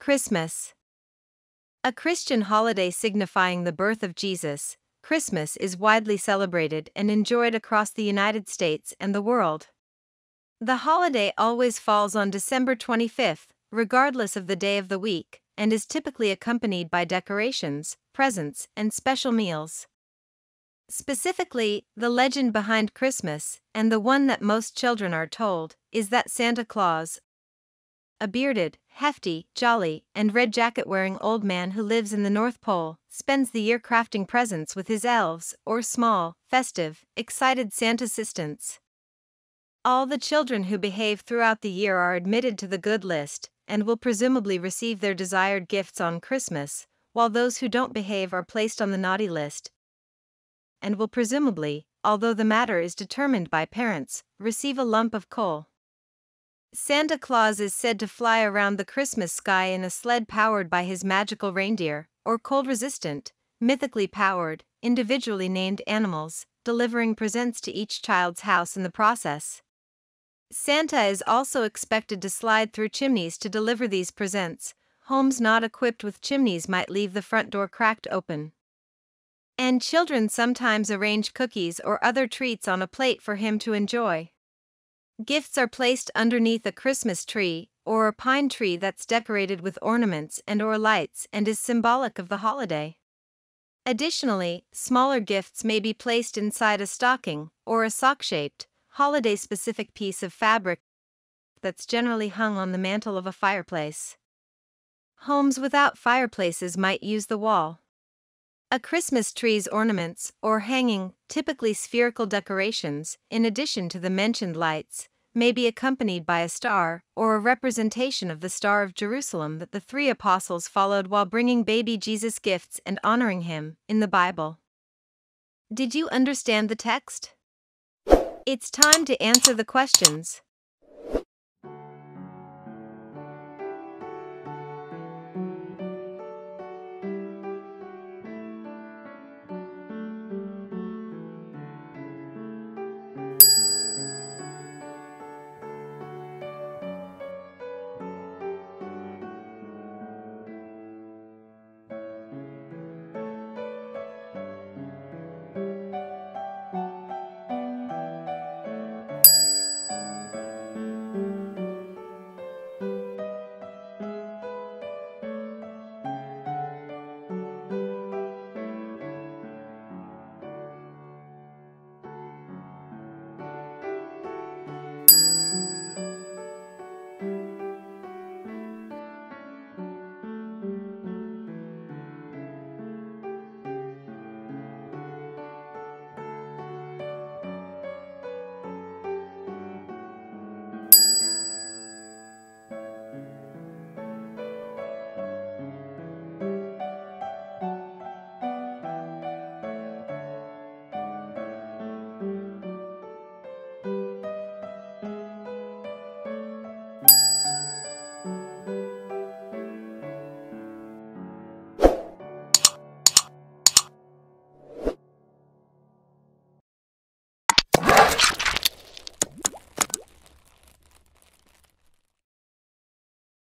Christmas. A Christian holiday signifying the birth of Jesus, Christmas is widely celebrated and enjoyed across the United States and the world. The holiday always falls on December 25th, regardless of the day of the week, and is typically accompanied by decorations, presents, and special meals. Specifically, the legend behind Christmas, and the one that most children are told, is that Santa Claus, a bearded, hefty, jolly, and red jacket-wearing old man who lives in the North Pole, spends the year crafting presents with his elves, or small, festive, excited Santa assistants. All the children who behave throughout the year are admitted to the good list, and will presumably receive their desired gifts on Christmas, while those who don't behave are placed on the naughty list, and will presumably, although the matter is determined by parents, receive a lump of coal. Santa Claus is said to fly around the Christmas sky in a sled powered by his magical reindeer, or cold-resistant, mythically powered, individually named animals, delivering presents to each child's house in the process. Santa is also expected to slide through chimneys to deliver these presents. Homes not equipped with chimneys might leave the front door cracked open. And children sometimes arrange cookies or other treats on a plate for him to enjoy. Gifts are placed underneath a Christmas tree, or a pine tree that's decorated with ornaments and/or lights and is symbolic of the holiday. Additionally, smaller gifts may be placed inside a stocking, or a sock-shaped, holiday-specific piece of fabric that's generally hung on the mantel of a fireplace. Homes without fireplaces might use the wall. A Christmas tree's ornaments, or hanging, typically spherical decorations, in addition to the mentioned lights, may be accompanied by a star, or a representation of the Star of Jerusalem that the three apostles followed while bringing baby Jesus gifts and honoring him, in the Bible. Did you understand the text? It's time to answer the questions.